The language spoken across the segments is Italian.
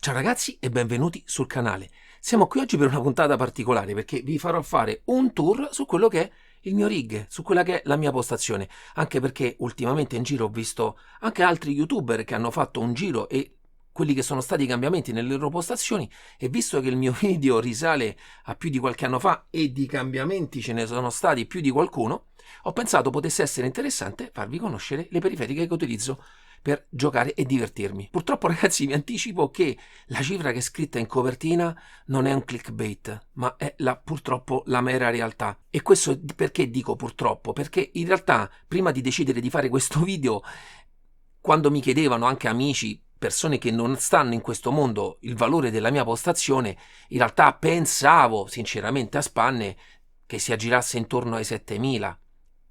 Ciao ragazzi e benvenuti sul canale. Siamo qui oggi per una puntata particolare perché vi farò fare un tour su quello che è il mio rig, su quella che è la mia postazione, anche perché ultimamente in giro ho visto anche altri youtuber che hanno fatto un giro e quelli che sono stati i cambiamenti nelle loro postazioni, e visto che il mio video risale a più di qualche anno fa e di cambiamenti ce ne sono stati più di qualcuno, ho pensato potesse essere interessante farvi conoscere le periferiche che utilizzo per giocare e divertirmi. Purtroppo ragazzi vi anticipo che la cifra che è scritta in copertina non è un clickbait, ma è purtroppo la mera realtà. E questo perché dico purtroppo? Perché in realtà prima di decidere di fare questo video, quando mi chiedevano anche amici, persone che non stanno in questo mondo, il valore della mia postazione, in realtà pensavo sinceramente a spanne che si aggirasse intorno ai 7.000,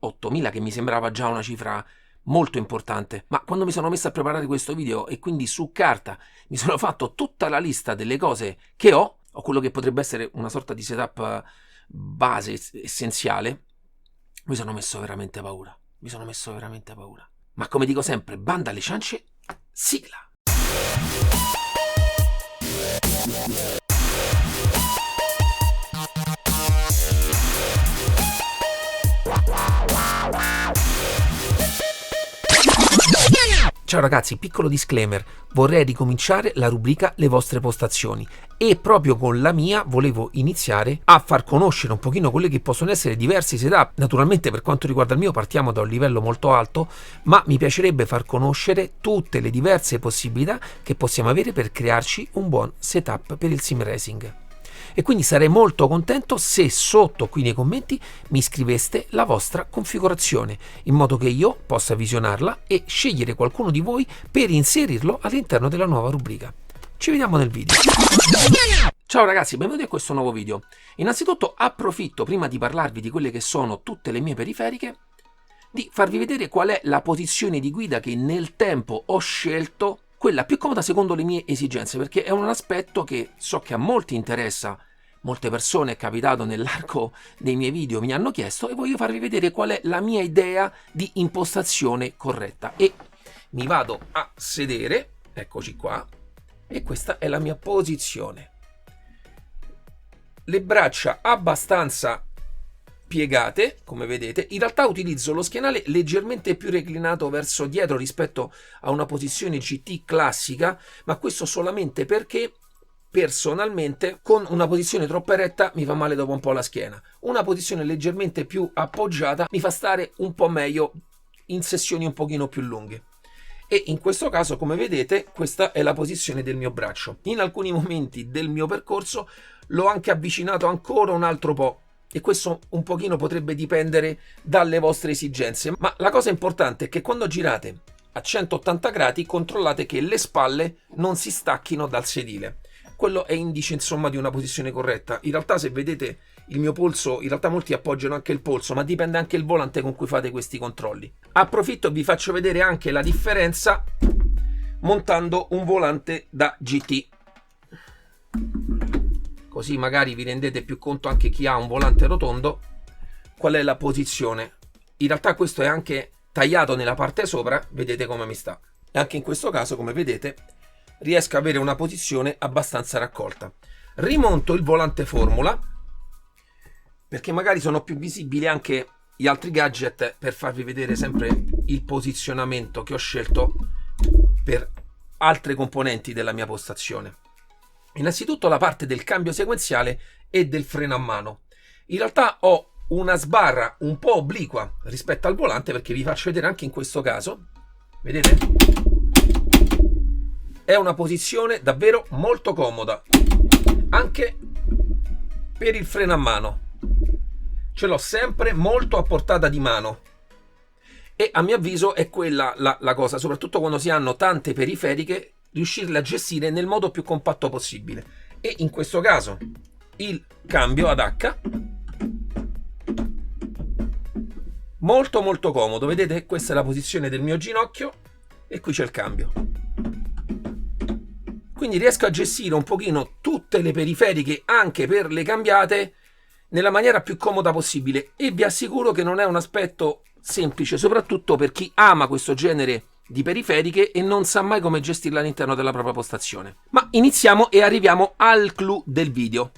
8.000, che mi sembrava già una cifra molto importante. Ma quando mi sono messo a preparare questo video e quindi su carta mi sono fatto tutta la lista delle cose che ho, o quello che potrebbe essere una sorta di setup base essenziale, mi sono messo veramente paura. Ma come dico sempre, banda alle ciance, sigla! Ciao ragazzi, piccolo disclaimer, vorrei ricominciare la rubrica Le vostre postazioni e proprio con la mia volevo iniziare a far conoscere un pochino quelli che possono essere diversi setup. Naturalmente per quanto riguarda il mio partiamo da un livello molto alto, ma mi piacerebbe far conoscere tutte le diverse possibilità che possiamo avere per crearci un buon setup per il sim racing. E quindi sarei molto contento se sotto qui nei commenti mi scriveste la vostra configurazione, in modo che io possa visionarla e scegliere qualcuno di voi per inserirlo all'interno della nuova rubrica. Ci vediamo nel video. Ciao ragazzi, benvenuti a questo nuovo video. Innanzitutto approfitto, prima di parlarvi di quelle che sono tutte le mie periferiche, di farvi vedere qual è la posizione di guida che nel tempo ho scelto, quella più comoda secondo le mie esigenze, perché è un aspetto che so che a molti interessa. Molte persone, è capitato nell'arco dei miei video, mi hanno chiesto e voglio farvi vedere qual è la mia idea di impostazione corretta. E mi vado a sedere, eccoci qua, e questa è la mia posizione. Le braccia abbastanza piegate, come vedete. In realtà utilizzo lo schienale leggermente più reclinato verso dietro rispetto a una posizione GT classica, ma questo solamente perché personalmente con una posizione troppo eretta mi fa male dopo un po' la schiena. Una posizione leggermente più appoggiata mi fa stare un po' meglio in sessioni un pochino più lunghe. E in questo caso, come vedete, questa è la posizione del mio braccio. In alcuni momenti del mio percorso l'ho anche avvicinato ancora un altro po', e questo un pochino potrebbe dipendere dalle vostre esigenze. Ma la cosa importante è che quando girate a 180 gradi controllate che le spalle non si stacchino dal sedile. Quello è indice insomma di una posizione corretta. In realtà se vedete il mio polso, in realtà molti appoggiano anche il polso, ma dipende anche il volante con cui fate questi controlli. Approfitto e vi faccio vedere anche la differenza montando un volante da GT. Così magari vi rendete più conto, anche chi ha un volante rotondo, qual è la posizione. In realtà questo è anche tagliato nella parte sopra, vedete come mi sta. E anche in questo caso, come vedete, riesco ad avere una posizione abbastanza raccolta. Rimonto il volante formula, perché magari sono più visibili anche gli altri gadget, per farvi vedere sempre il posizionamento che ho scelto per altre componenti della mia postazione. Innanzitutto la parte del cambio sequenziale e del freno a mano. In realtà ho una sbarra un po' obliqua rispetto al volante, perché vi faccio vedere anche in questo caso, vedete? È una posizione davvero molto comoda, anche per il freno a mano. Ce l'ho sempre molto a portata di mano e a mio avviso è quella la cosa, soprattutto quando si hanno tante periferiche, riuscirle a gestire nel modo più compatto possibile. E in questo caso il cambio ad H, molto molto comodo, vedete? Questa è la posizione del mio ginocchio e qui c'è il cambio. Quindi riesco a gestire un pochino tutte le periferiche, anche per le cambiate, nella maniera più comoda possibile, e vi assicuro che non è un aspetto semplice, soprattutto per chi ama questo genere di periferiche e non sa mai come gestirla all'interno della propria postazione. Ma iniziamo e arriviamo al clou del video.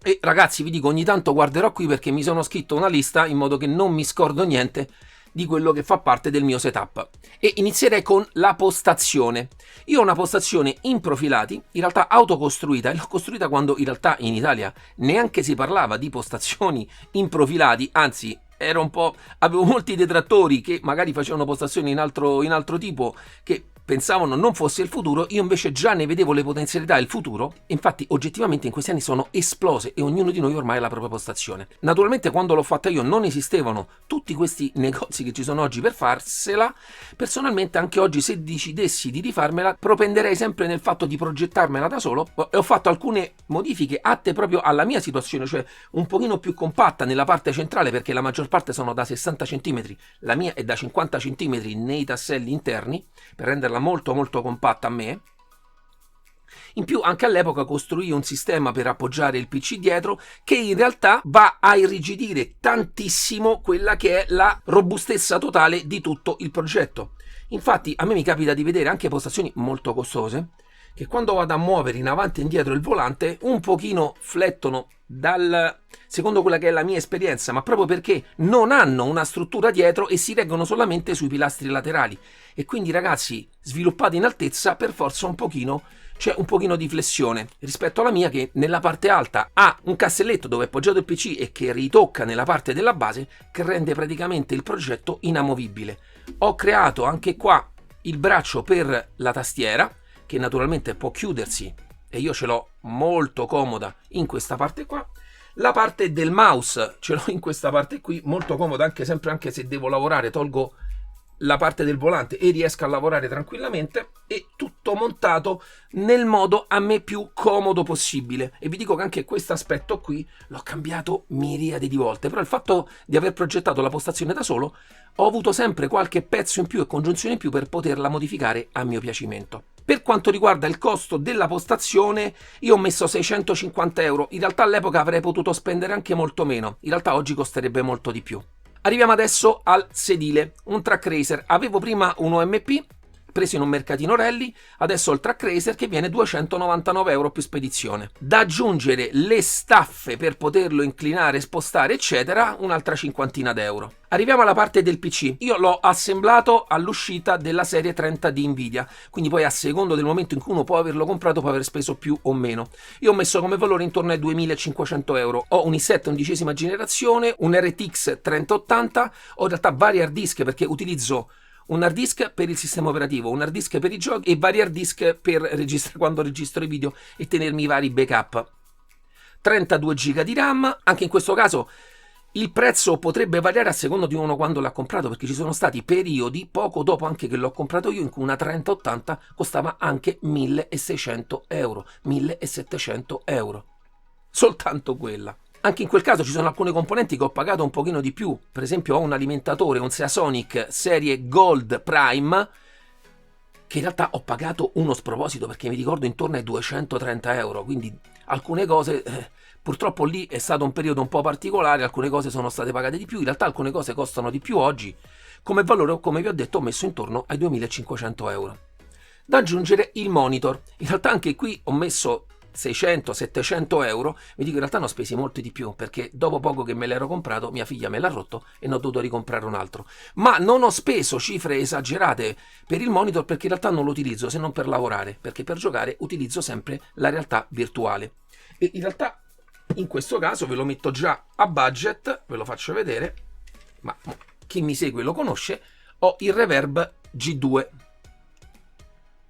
E ragazzi, vi dico, ogni tanto guarderò qui perché mi sono scritto una lista in modo che non mi scordo niente di quello che fa parte del mio setup. E inizierei con la postazione. Io ho una postazione in profilati, in realtà autocostruita, e l'ho costruita quando in realtà in Italia neanche si parlava di postazioni in profilati, anzi avevo molti detrattori che magari facevano postazioni in altro tipo, che pensavano non fosse il futuro. Io invece già ne vedevo le potenzialità e il futuro. Infatti oggettivamente in questi anni sono esplose e ognuno di noi ormai ha la propria postazione. Naturalmente quando l'ho fatta io non esistevano tutti questi negozi che ci sono oggi per farsela. Personalmente anche oggi, se decidessi di rifarmela, propenderei sempre nel fatto di progettarmela da solo, e ho fatto alcune modifiche atte proprio alla mia situazione, cioè un pochino più compatta nella parte centrale, perché la maggior parte sono da 60 cm, la mia è da 50 cm nei tasselli interni, per renderla molto molto compatta a me. In più anche all'epoca costruì un sistema per appoggiare il PC dietro che in realtà va a irrigidire tantissimo quella che è la robustezza totale di tutto il progetto. Infatti a me mi capita di vedere anche postazioni molto costose che quando vado a muovere in avanti e indietro il volante un pochino flettono secondo quella che è la mia esperienza, ma proprio perché non hanno una struttura dietro e si reggono solamente sui pilastri laterali. E quindi ragazzi, sviluppati in altezza, per forza c'è un pochino di flessione rispetto alla mia, che nella parte alta ha un castelletto dove è appoggiato il PC e che ritocca nella parte della base, che rende praticamente il progetto inamovibile. Ho creato anche qua il braccio per la tastiera, che naturalmente può chiudersi, e io ce l'ho molto comoda in questa parte qua. La parte del mouse ce l'ho in questa parte qui, molto comoda, anche se devo lavorare tolgo la parte del volante e riesco a lavorare tranquillamente, e tutto montato nel modo a me più comodo possibile. E vi dico che anche questo aspetto qui l'ho cambiato miriadi di volte, però il fatto di aver progettato la postazione da solo, ho avuto sempre qualche pezzo in più e congiunzione in più per poterla modificare a mio piacimento. Per quanto riguarda il costo della postazione, io ho messo 650 euro. In realtà all'epoca avrei potuto spendere anche molto meno. In realtà oggi costerebbe molto di più. Arriviamo adesso al sedile, un track racer. Avevo prima un OMP preso in un mercatino rally, adesso ho il track racer che viene 299 euro più spedizione. Da aggiungere le staffe per poterlo inclinare, spostare eccetera, un'altra cinquantina d'euro. Arriviamo alla parte del PC. Io l'ho assemblato all'uscita della serie 30 di Nvidia, quindi poi a secondo del momento in cui uno può averlo comprato può aver speso più o meno. Io ho messo come valore intorno ai 2500 euro. Ho un i7 undicesima generazione, un RTX 3080, ho in realtà vari hard disk perché utilizzo un hard disk per il sistema operativo, un hard disk per i giochi e vari hard disk per registrare quando registro i video e tenermi i vari backup. 32 GB di RAM, anche in questo caso il prezzo potrebbe variare a seconda di uno quando l'ha comprato, perché ci sono stati periodi, poco dopo anche che l'ho comprato io, in cui una 3080 costava anche 1600 euro, 1700 euro. Soltanto quella. Anche in quel caso ci sono alcune componenti che ho pagato un pochino di più. Per esempio ho un alimentatore, un Seasonic serie Gold Prime, che in realtà ho pagato uno sproposito perché mi ricordo intorno ai 230 euro. Quindi alcune cose, purtroppo lì è stato un periodo un po' particolare, alcune cose sono state pagate di più, in realtà alcune cose costano di più oggi. Come valore, come vi ho detto, ho messo intorno ai 2500 euro. Da aggiungere il monitor. In realtà anche qui ho messo 600-700 euro, vi dico in realtà ne ho spesi molti di più, perché dopo poco che me l'ero comprato mia figlia me l'ha rotto e ne ho dovuto ricomprare un altro. Ma non ho speso cifre esagerate per il monitor, perché in realtà non lo utilizzo se non per lavorare, perché per giocare utilizzo sempre la realtà virtuale. E in realtà in questo caso ve lo metto già a budget, ve lo faccio vedere, ma chi mi segue lo conosce. Ho il Reverb G2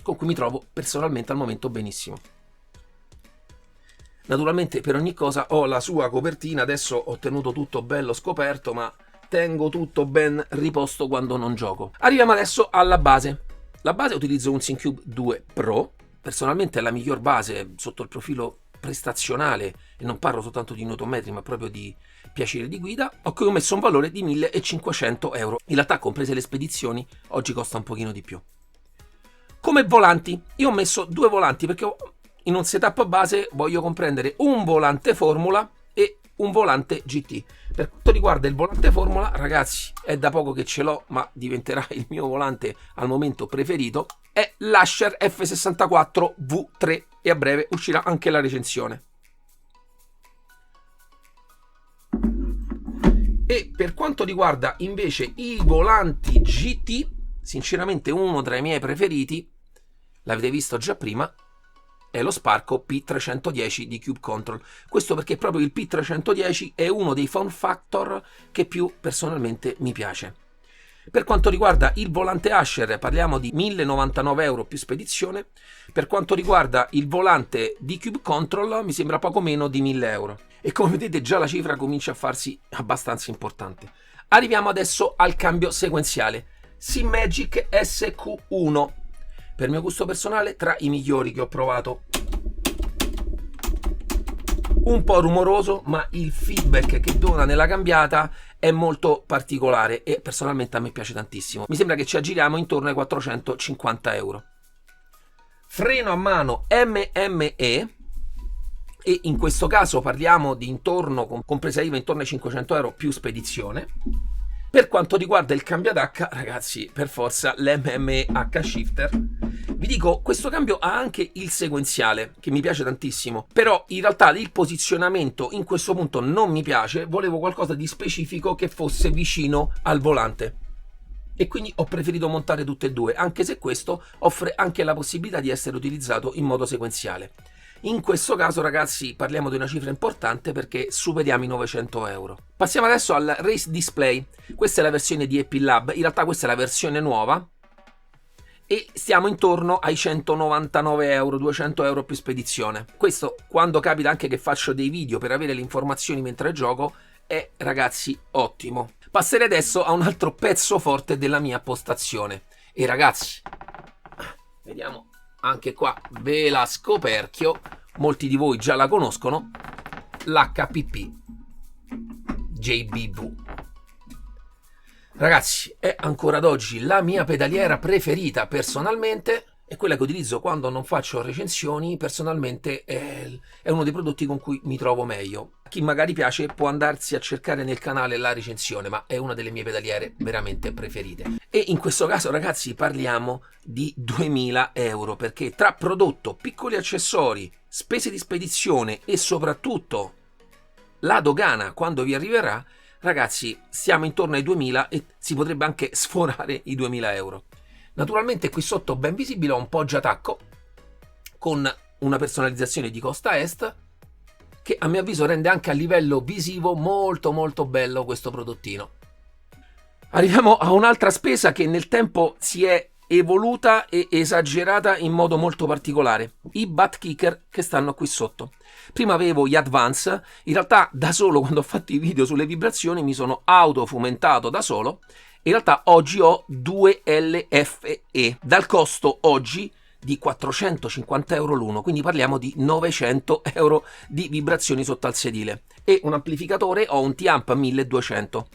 con cui mi trovo personalmente al momento benissimo. Naturalmente per ogni cosa ho la sua copertina, adesso ho tenuto tutto bello scoperto, ma tengo tutto ben riposto quando non gioco. Arriviamo adesso alla base. La base utilizzo un Syncube 2 Pro, personalmente è la miglior base sotto il profilo prestazionale, e non parlo soltanto di newtonmetri ma proprio di piacere di guida, a cui ho messo un valore di 1500 euro. In realtà comprese le spedizioni oggi costa un pochino di più. Come volanti, io ho messo due volanti perché in un setup base voglio comprendere un volante Formula e un volante GT. Per quanto riguarda il volante formula, ragazzi, è da poco che ce l'ho, ma diventerà il mio volante al momento preferito, è l'Asher F64 V3 e a breve uscirà anche la recensione. E per quanto riguarda invece i volanti GT, sinceramente uno tra i miei preferiti, l'avete visto già prima, è lo Sparco P310 di Cube Control. Questo perché proprio il P310 è uno dei form factor che più personalmente mi piace. Per quanto riguarda il volante Asher parliamo di 1099 euro più spedizione. Per quanto riguarda il volante di Cube Control mi sembra poco meno di 1000 euro. E come vedete già la cifra comincia a farsi abbastanza importante. Arriviamo adesso al cambio sequenziale. SIMAGIC SQ1. Per mio gusto personale tra i migliori che ho provato. Un po' rumoroso, ma il feedback che dona nella cambiata è molto particolare e personalmente a me piace tantissimo. Mi sembra che ci aggiriamo intorno ai 450 euro. Freno a mano MME, e in questo caso parliamo di intorno, compresa IVA, intorno ai 500 euro più spedizione. Per quanto riguarda il cambio ad H, ragazzi, per forza l'MME H Shifter. Vi dico, questo cambio ha anche il sequenziale, che mi piace tantissimo, però in realtà il posizionamento in questo punto non mi piace, volevo qualcosa di specifico che fosse vicino al volante. E quindi ho preferito montare tutte e due, anche se questo offre anche la possibilità di essere utilizzato in modo sequenziale. In questo caso, ragazzi, parliamo di una cifra importante perché superiamo i 900 euro. Passiamo adesso al Race Display. Questa è la versione di Epilab, in realtà questa è la versione nuova e stiamo intorno ai 199 euro, 200 euro più spedizione. Questo, quando capita anche che faccio dei video per avere le informazioni mentre gioco, è, ragazzi, ottimo. Passerei adesso a un altro pezzo forte della mia postazione. E ragazzi, vediamo. Anche qua ve la scoperchio, molti di voi già la conoscono, l'HPP JBV. Ragazzi, è ancora ad oggi la mia pedaliera preferita personalmente, è quella che utilizzo quando non faccio recensioni. Personalmente è uno dei prodotti con cui mi trovo meglio. A chi magari piace può andarsi a cercare nel canale la recensione, ma è una delle mie pedaliere veramente preferite. E in questo caso, ragazzi, parliamo di 2000 euro, perché tra prodotto, piccoli accessori, spese di spedizione e soprattutto la dogana quando vi arriverà, ragazzi, siamo intorno ai 2000 e si potrebbe anche sforare i 2000 euro. Naturalmente qui sotto ben visibile ho un poggia tacco con una personalizzazione di costa est che a mio avviso rende anche a livello visivo molto molto bello questo prodottino. Arriviamo a un'altra spesa che nel tempo si è evoluta e esagerata in modo molto particolare, i butt kicker che stanno qui sotto. Prima avevo gli Advance, in realtà da solo quando ho fatto i video sulle vibrazioni mi sono autofumentato da solo. In realtà oggi ho 2 LFE, dal costo oggi di 450 euro l'uno, quindi parliamo di 900 euro di vibrazioni sotto al sedile. E un amplificatore, ho un T-Amp 1200,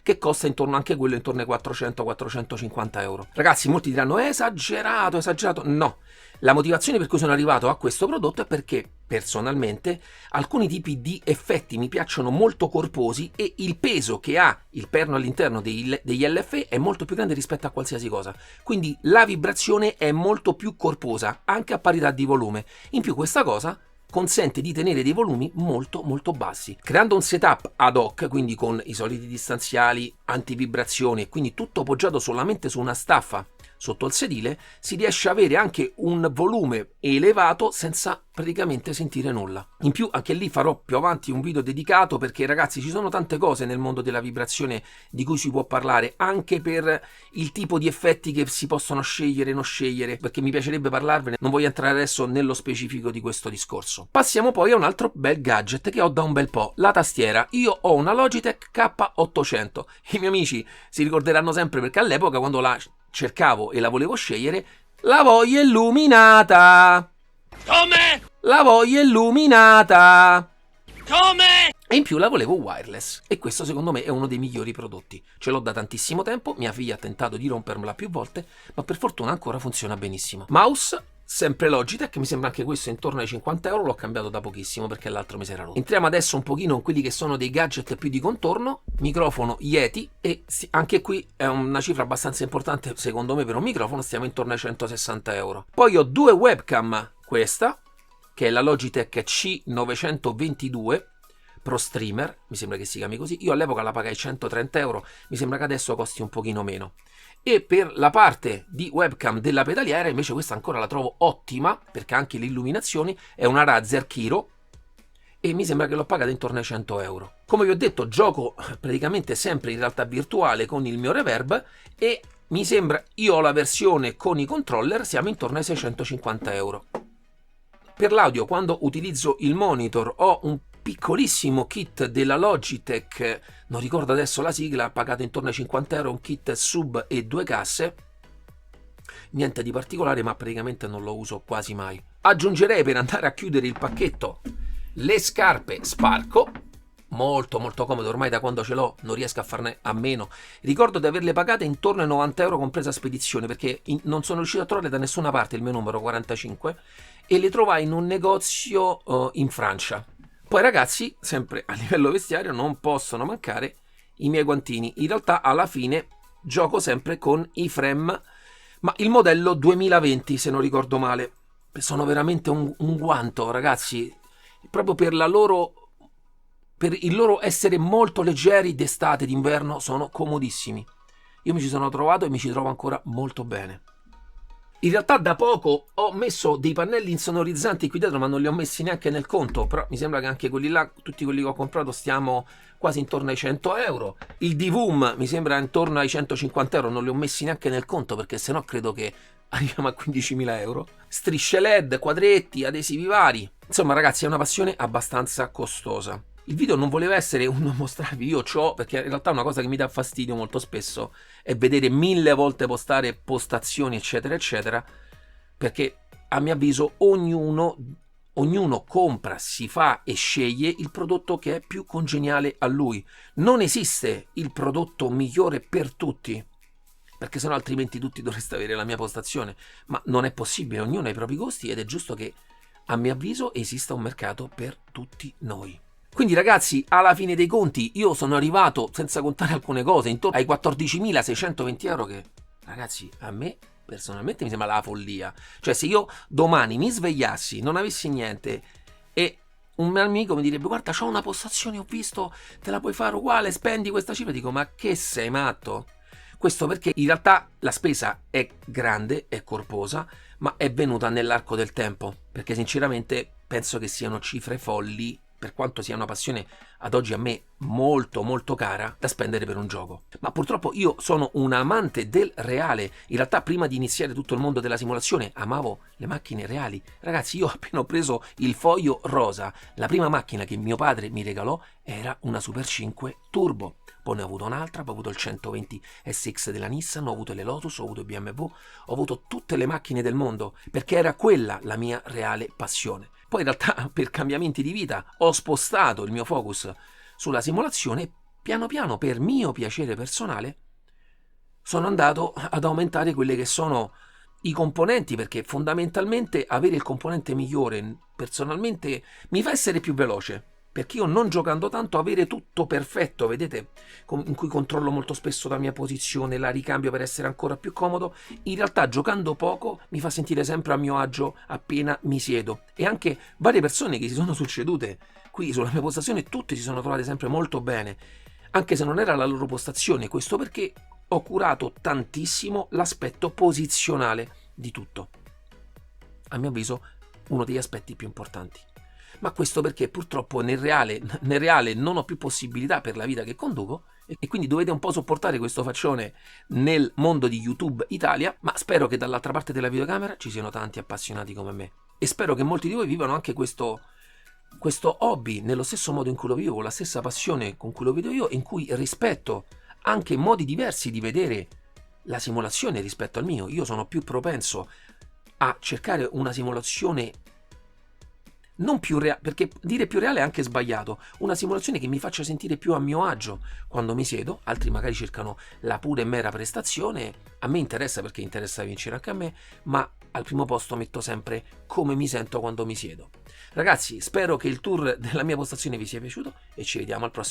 che costa intorno anche quello, intorno ai 400-450 euro. Ragazzi, molti diranno, è esagerato, esagerato. No, la motivazione per cui sono arrivato a questo prodotto è perché, personalmente, alcuni tipi di effetti mi piacciono molto corposi e il peso che ha il perno all'interno degli LFE è molto più grande rispetto a qualsiasi cosa. Quindi la vibrazione è molto più corposa, anche a parità di volume. In più questa cosa consente di tenere dei volumi molto molto bassi. Creando un setup ad hoc, quindi con i soliti distanziali, antivibrazioni e quindi tutto poggiato solamente su una staffa sotto il sedile, si riesce a avere anche un volume elevato senza praticamente sentire nulla. In più anche lì farò più avanti un video dedicato, perché ragazzi ci sono tante cose nel mondo della vibrazione di cui si può parlare, anche per il tipo di effetti che si possono scegliere e non scegliere, perché mi piacerebbe parlarvene, non voglio entrare adesso nello specifico di questo discorso. Passiamo poi a un altro bel gadget che ho da un bel po', la tastiera. Io ho una Logitech K800, i miei amici si ricorderanno sempre perché all'epoca quando la cercavo e la volevo scegliere, la voglio illuminata. Come? La voglio illuminata. Come? E in più la volevo wireless. E questo secondo me è uno dei migliori prodotti. Ce l'ho da tantissimo tempo, mia figlia ha tentato di rompermela più volte, ma per fortuna ancora funziona benissimo. Mouse sempre Logitech, mi sembra anche questo intorno ai 50 euro, l'ho cambiato da pochissimo perché l'altro mi si era rotto. Entriamo adesso un pochino in quelli che sono dei gadget più di contorno, microfono Yeti, e anche qui è una cifra abbastanza importante secondo me per un microfono, stiamo intorno ai 160 euro. Poi ho due webcam, questa, che è la Logitech C922 Pro Streamer, mi sembra che si chiami così, io all'epoca la pagai 130 euro, mi sembra che adesso costi un pochino meno. E per la parte di webcam della pedaliera invece questa ancora la trovo ottima, perché anche l'illuminazione è una Razer Kiro e mi sembra che l'ho pagata intorno ai 100 euro. Come vi ho detto, gioco praticamente sempre in realtà virtuale con il mio Reverb e mi sembra, io ho la versione con i controller, siamo intorno ai 650 euro. Per l'audio, quando utilizzo il monitor, ho un piccolissimo kit della Logitech, non ricordo adesso la sigla, pagato intorno ai 50 euro, un kit sub e 2 casse, niente di particolare, ma praticamente non lo uso quasi mai. Aggiungerei, per andare a chiudere il pacchetto, le scarpe Sparco, molto molto comode, ormai da quando ce l'ho non riesco a farne a meno. Ricordo di averle pagate intorno ai 90 euro compresa spedizione, perché non sono riuscito a trovare da nessuna parte il mio numero 45 e le trovai in un negozio in Francia. Poi ragazzi, sempre a livello vestiario non possono mancare i miei guantini. In realtà alla fine gioco sempre con i Frame, ma il modello 2020 se non ricordo male. Sono veramente un guanto, ragazzi, proprio per il loro essere molto leggeri d'estate, d'inverno, sono comodissimi. Io mi ci sono trovato e mi ci trovo ancora molto bene. In realtà da poco ho messo dei pannelli insonorizzanti qui dietro, ma non li ho messi neanche nel conto, però mi sembra che anche quelli là, tutti quelli che ho comprato, stiamo quasi intorno ai 100 euro. Il DVM mi sembra intorno ai 150 euro, non li ho messi neanche nel conto perché sennò credo che arriviamo a 15.000 euro. Strisce LED, quadretti, adesivi vari. Insomma ragazzi, è una passione abbastanza costosa. Il video non voleva essere un mostrarvi io ciò, perché in realtà una cosa che mi dà fastidio molto spesso è vedere 1000 volte postare postazioni eccetera eccetera, perché a mio avviso ognuno compra, si fa e sceglie il prodotto che è più congeniale a lui. Non esiste il prodotto migliore per tutti, perché sennò altrimenti tutti dovreste avere la mia postazione, ma non è possibile, ognuno ha i propri gusti ed è giusto che a mio avviso esista un mercato per tutti noi. Quindi ragazzi, alla fine dei conti io sono arrivato, senza contare alcune cose, intorno ai 14.620 euro che, ragazzi, a me personalmente mi sembra la follia. Cioè se io domani mi svegliassi, non avessi niente e un mio amico mi direbbe guarda c'ho una postazione, ho visto, te la puoi fare uguale, spendi questa cifra, dico ma che sei matto? Questo perché in realtà la spesa è grande, è corposa, ma è venuta nell'arco del tempo, perché sinceramente penso che siano cifre folli, per quanto sia una passione ad oggi a me molto molto cara, da spendere per un gioco. Ma purtroppo io sono un amante del reale. In realtà prima di iniziare tutto il mondo della simulazione amavo le macchine reali. Ragazzi, io appena ho preso il foglio rosa, la prima macchina che mio padre mi regalò era una Super 5 Turbo. Poi ne ho avuto un'altra, poi ho avuto il 120 SX della Nissan, ho avuto le Lotus, ho avuto i BMW, ho avuto tutte le macchine del mondo, perché era quella la mia reale passione. Poi in realtà per cambiamenti di vita ho spostato il mio focus sulla simulazione e piano piano per mio piacere personale sono andato ad aumentare quelle che sono i componenti, perché fondamentalmente avere il componente migliore personalmente mi fa essere più veloce. Perché io non giocando tanto avere tutto perfetto, vedete, in cui controllo molto spesso la mia posizione, la ricambio per essere ancora più comodo, in realtà giocando poco mi fa sentire sempre a mio agio appena mi siedo. E anche varie persone che si sono succedute qui sulla mia postazione, tutte si sono trovate sempre molto bene, anche se non era la loro postazione. Questo perché ho curato tantissimo l'aspetto posizionale di tutto. A mio avviso uno degli aspetti più importanti. Ma questo perché purtroppo nel reale non ho più possibilità per la vita che conduco e quindi dovete un po' sopportare questo faccione nel mondo di YouTube Italia, ma spero che dall'altra parte della videocamera ci siano tanti appassionati come me e spero che molti di voi vivano anche questo hobby nello stesso modo in cui lo vivo, con la stessa passione con cui lo vedo io, in cui rispetto anche modi diversi di vedere la simulazione rispetto al mio. Io sono più propenso a cercare una simulazione non più reale, perché dire più reale è anche sbagliato, una simulazione che mi faccia sentire più a mio agio quando mi siedo. Altri magari cercano la pura e mera prestazione, a me interessa perché interessa vincere anche a me, ma al primo posto metto sempre come mi sento quando mi siedo. Ragazzi, spero che il tour della mia postazione vi sia piaciuto e ci vediamo al prossimo